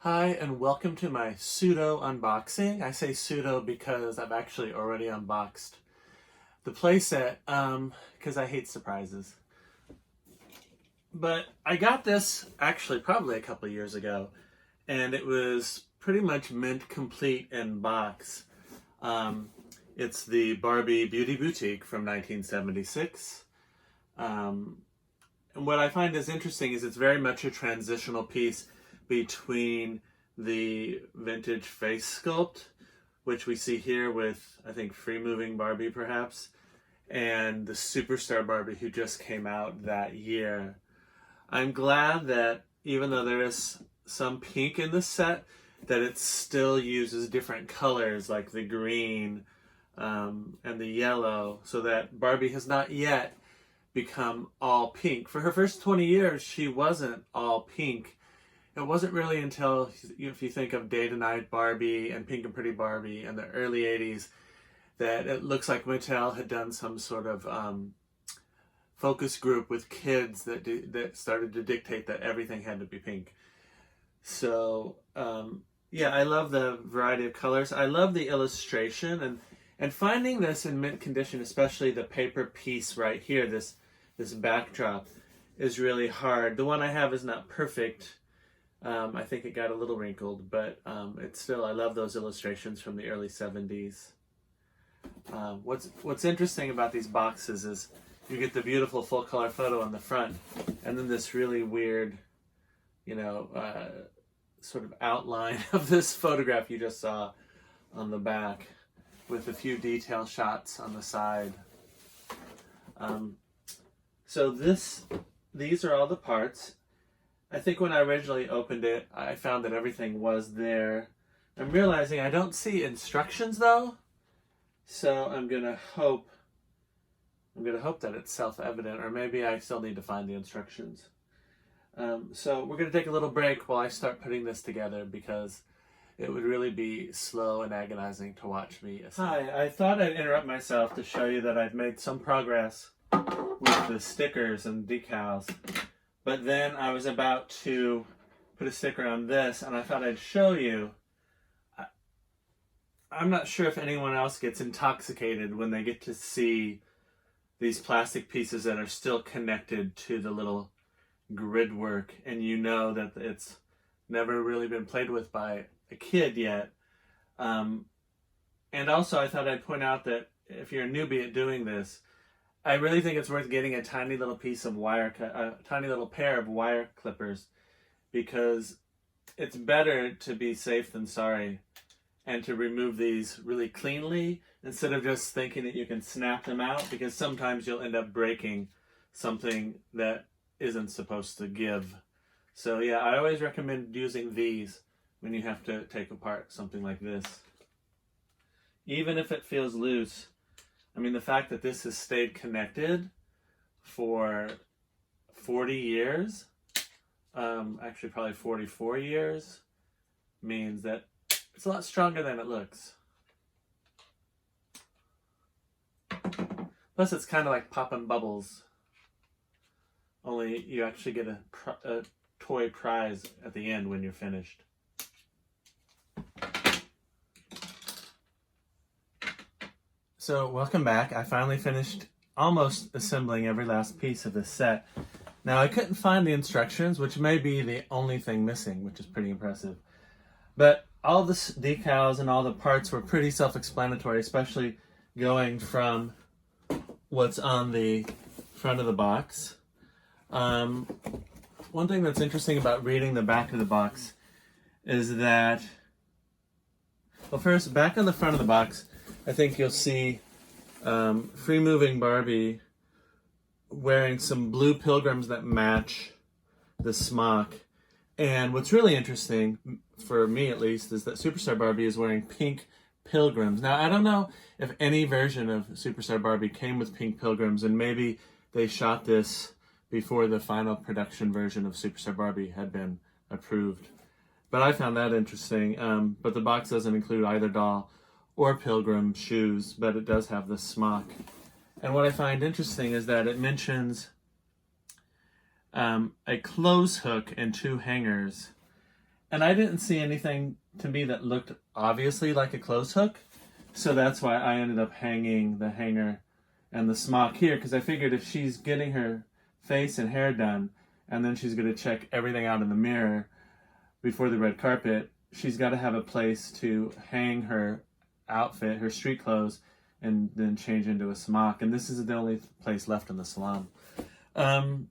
Hi and welcome to my pseudo unboxing. I say pseudo because I've actually already unboxed the playset because I hate surprises. But I got this actually probably a couple of years ago and it was pretty much mint complete in box. It's the Barbie Beauty Boutique from 1976. And what I find is interesting is it's very much a transitional piece between the vintage face sculpt, which we see here with, I think, free moving Barbie perhaps, and the superstar Barbie who just came out that year. I'm glad that even though there is some pink in the set, that it still uses different colors like the green and the yellow, so that Barbie has not yet become all pink. For her first 20 years, she wasn't all pink. It wasn't really until, if you think of Day to Night Barbie and Pink and Pretty Barbie in the early 80s, that it looks like Mattel had done some sort of focus group with kids that started to dictate that everything had to be pink. So, yeah, I love the variety of colors. I love the illustration, and finding this in mint condition, especially the paper piece right here, this backdrop, is really hard. The one I have is not perfect. I think it got a little wrinkled, but it's still, I love those illustrations from the early 70s. What's interesting about these boxes is you get the beautiful full color photo on the front, and then this really weird, sort of outline of this photograph you just saw on the back, with a few detail shots on the side. So these are all the parts. I think when I originally opened it, I found that everything was there. I'm realizing I don't see instructions though, so I'm gonna hope that it's self-evident, or maybe I still need to find the instructions. So we're gonna take a little break while I start putting this together, because it would really be slow and agonizing to watch me. Hi, I thought I'd interrupt myself to show you that I've made some progress with the stickers and decals. But then I was about to put a sticker on this, and I thought I'd show you. I'm not sure if anyone else gets intoxicated when they get to see these plastic pieces that are still connected to the little grid work, and you know that it's never really been played with by a kid yet. And also I thought I'd point out that if you're a newbie at doing this, I really think it's worth getting a tiny little piece of a tiny little pair of wire clippers, because it's better to be safe than sorry and to remove these really cleanly instead of just thinking that you can snap them out, because sometimes you'll end up breaking something that isn't supposed to give. So yeah, I always recommend using these when you have to take apart something like this. Even if it feels loose, I mean, the fact that this has stayed connected for 40 years, actually probably 44 years, means that it's a lot stronger than it looks. Plus, it's kind of like popping bubbles, only you actually get a toy prize at the end when you're finished. So welcome back. I finally finished almost assembling every last piece of this set. Now I couldn't find the instructions, which may be the only thing missing, which is pretty impressive. But all the decals and all the parts were pretty self-explanatory, especially going from what's on the front of the box. One thing that's interesting about reading the back of the box is that, well, first, back on the front of the box, I think you'll see free-moving Barbie wearing some blue pilgrims that match the smock. And what's really interesting, for me at least, is that Superstar Barbie is wearing pink pilgrims. Now, I don't know if any version of Superstar Barbie came with pink pilgrims, and maybe they shot this before the final production version of Superstar Barbie had been approved. But I found that interesting. But the box doesn't include either doll or pilgrim shoes, but it does have the smock. And what I find interesting is that it mentions a clothes hook and 2 hangers. And I didn't see anything to me that looked obviously like a clothes hook. So that's why I ended up hanging the hanger and the smock here, because I figured if she's getting her face and hair done, and then she's going to check everything out in the mirror before the red carpet, she's got to have a place to hang her outfit, her street clothes, and then change into a smock. And this is the only place left in the salon. I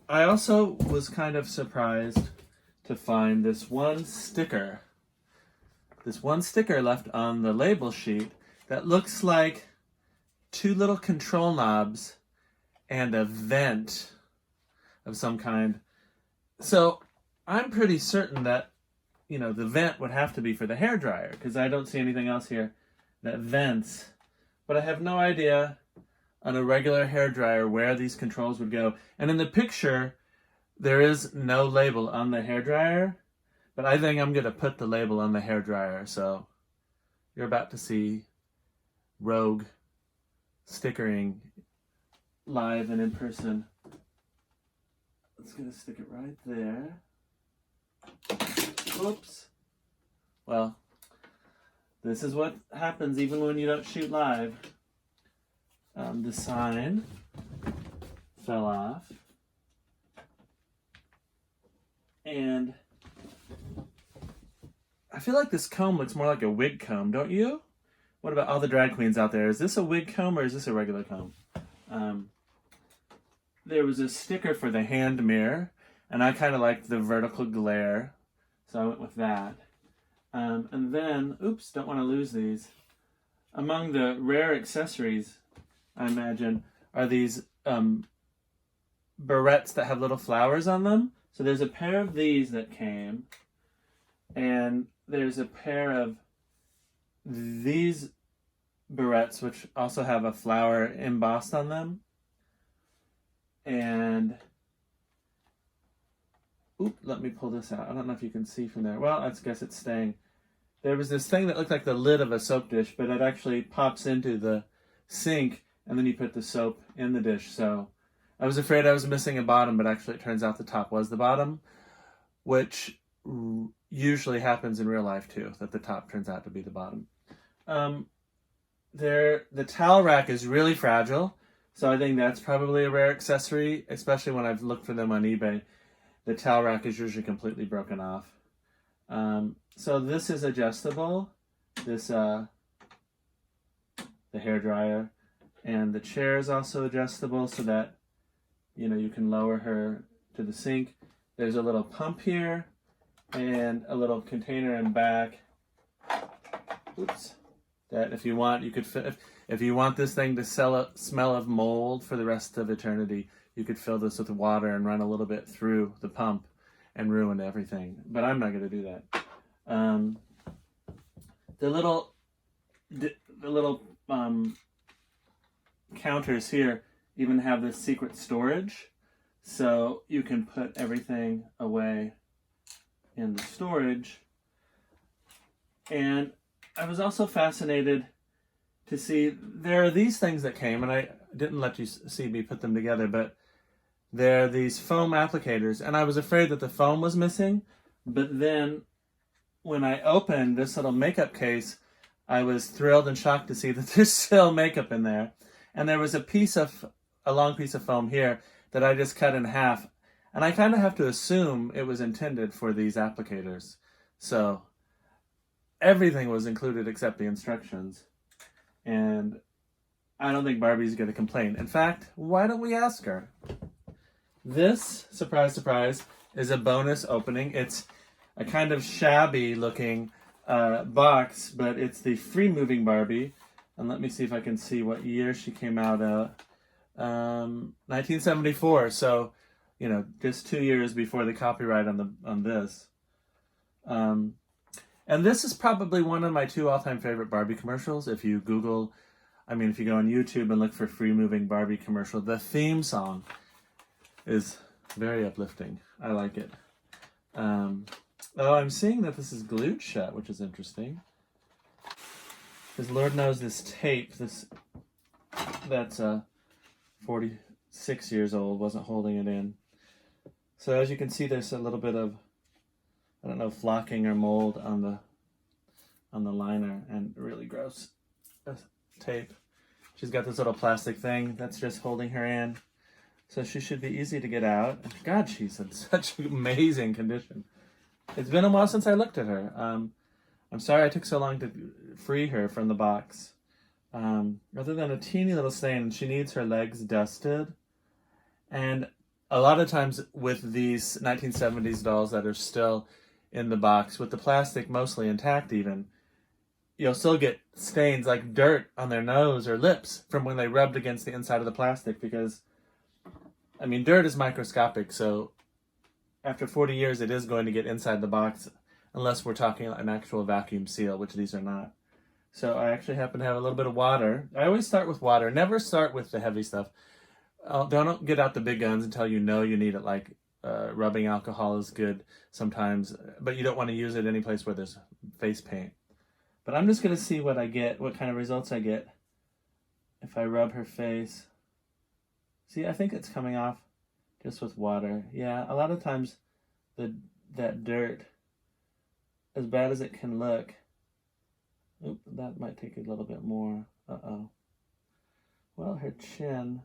also was kind of surprised to find this one sticker left on the label sheet that looks like two little control knobs and a vent of some kind. So I'm pretty certain that, you know, the vent would have to be for the hairdryer, because I don't see anything else here that vents. But I have no idea on a regular hairdryer where these controls would go. And in the picture, there is no label on the hairdryer, but I think I'm going to put the label on the hairdryer. So you're about to see Rogue stickering live and in person. It's going to stick it right there. Oops. Well, this is what happens even when you don't shoot live. The sign fell off. And I feel like this comb looks more like a wig comb, don't you? What about all the drag queens out there? Is this a wig comb or is this a regular comb? There was a sticker for the hand mirror, and I kind of liked the vertical glare, so I went with that. And then, oops, don't want to lose these. Among the rare accessories, I imagine, are these barrettes that have little flowers on them. So there's a pair of these that came, and there's a pair of these barrettes, which also have a flower embossed on them. And, let me pull this out. I don't know if you can see from there. Well, I guess it's staying. There was this thing that looked like the lid of a soap dish, but it actually pops into the sink, and then you put the soap in the dish. So I was afraid I was missing a bottom, but actually it turns out the top was the bottom, which usually happens in real life too, that the top turns out to be the bottom. The towel rack is really fragile, so I think that's probably a rare accessory, especially when I've looked for them on eBay. The towel rack is usually completely broken off. So this is adjustable, the hairdryer, and the chair is also adjustable so that, you know, you can lower her to the sink. There's a little pump here and a little container in back. Oops. That if you want, you could fit. If you want this thing to smell of mold for the rest of eternity, you could fill this with water and run a little bit through the pump and ruin everything. But I'm not going to do that. The little counters here even have this secret storage, so you can put everything away in the storage. And I was also fascinated to see there are these things that came, and I didn't let you see me put them together, but there are these foam applicators, and I was afraid that the foam was missing, but then when I opened this little makeup case, I was thrilled and shocked to see that there's still makeup in there. And there was a long piece of foam here that I just cut in half, and I kind of have to assume it was intended for these applicators. So everything was included except the instructions. And I don't think Barbie's going to complain. In fact, why don't we ask her? This, surprise, surprise, is a bonus opening. It's a kind of shabby looking box, but it's the free moving Barbie. And let me see if I can see what year she came out of. 1974. So, you know, just 2 years before the copyright on this. And this is probably one of my 2 all-time favorite Barbie commercials. If you go on YouTube and look for free moving Barbie commercial, the theme song is very uplifting. I like it. I'm seeing that this is glued shut, which is interesting. Because Lord knows this tape, that's 46 years old, wasn't holding it in. So as you can see, there's a little bit of I don't know, flocking or mold on the liner, and really gross tape. She's got this little plastic thing that's just holding her in. So she should be easy to get out. God, she's in such amazing condition. It's been a while since I looked at her. I'm sorry I took so long to free her from the box. Other than a teeny little stain, she needs her legs dusted. And a lot of times with these 1970s dolls that are still in the box, with the plastic mostly intact even, you'll still get stains like dirt on their nose or lips from when they rubbed against the inside of the plastic, because, I mean, dirt is microscopic, so after 40 years it is going to get inside the box, unless we're talking an actual vacuum seal, which these are not. So I actually happen to have a little bit of water. I always start with water. Never start with the heavy stuff. Don't get out the big guns until you know you need it, like rubbing alcohol is good sometimes, but you don't want to use it any place where there's face paint. But I'm just going to see what I get, what kind of results I get if I rub her face. See, I think it's coming off just with water. Yeah, a lot of times that dirt, as bad as it can look, oop, that might take a little bit more. Uh-oh. Well, her chin,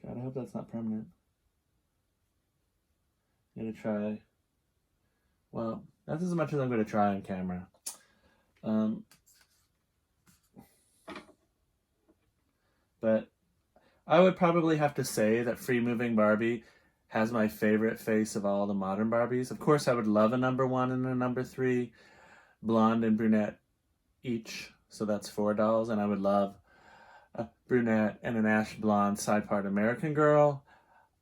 God, I hope that's not permanent. I'm going to try. Well, that's as much as I'm going to try on camera. But I would probably have to say that Free Moving Barbie has my favorite face of all the modern Barbies. Of course, I would love a number 1 and a number 3, blonde and brunette each. So that's 4 dolls. And I would love a brunette and an ash blonde side part American Girl.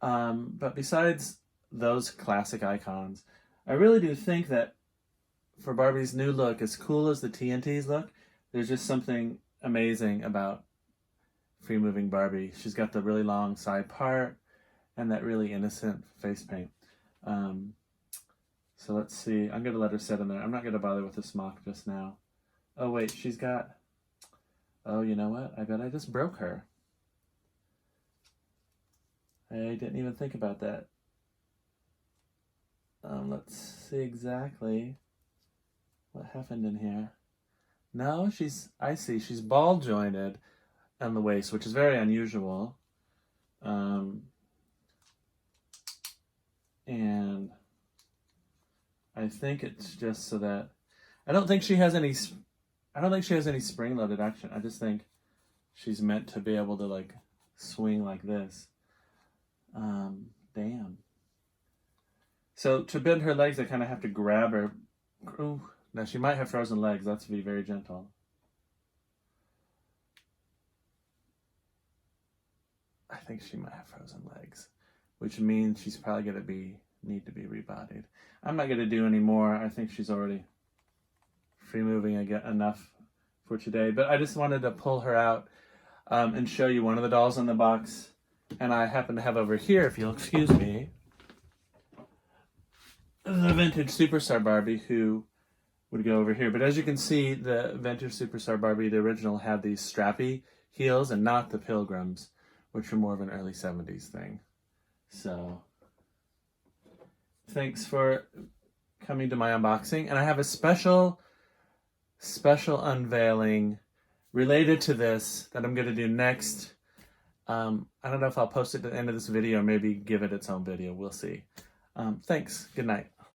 But besides those classic icons, I really do think that for Barbie's new look, as cool as the TNTs look, there's just something amazing about Free Moving Barbie. She's got the really long side part and that really innocent face paint. So let's see. I'm going to let her sit in there. I'm not going to bother with the smock just now. Oh, wait, she's got... Oh, you know what? I bet I just broke her. I didn't even think about that. Let's see exactly what happened in here. No, I see, she's ball jointed on the waist, which is very unusual. And I think it's just so that, I don't think she has any spring-loaded action. I just think she's meant to be able to like swing like this. Damn. So to bend her legs, I kind of have to grab her. Ooh, now she might have frozen legs. Let's be very gentle. I think she might have frozen legs, which means she's probably going to need to be rebodied. I'm not going to do any more. I think she's already free moving enough for today. But I just wanted to pull her out and show you one of the dolls in the box. And I happen to have over here, if you'll excuse me, the vintage Superstar Barbie, who would go over here. But as you can see, the vintage Superstar Barbie, the original, had these strappy heels and not the Pilgrims, which were more of an early 70s thing. So thanks for coming to my unboxing. And I have a special unveiling related to this that I'm going to do next. I don't know if I'll post it at the end of this video or maybe give it its own video. We'll see. Thanks. Good night.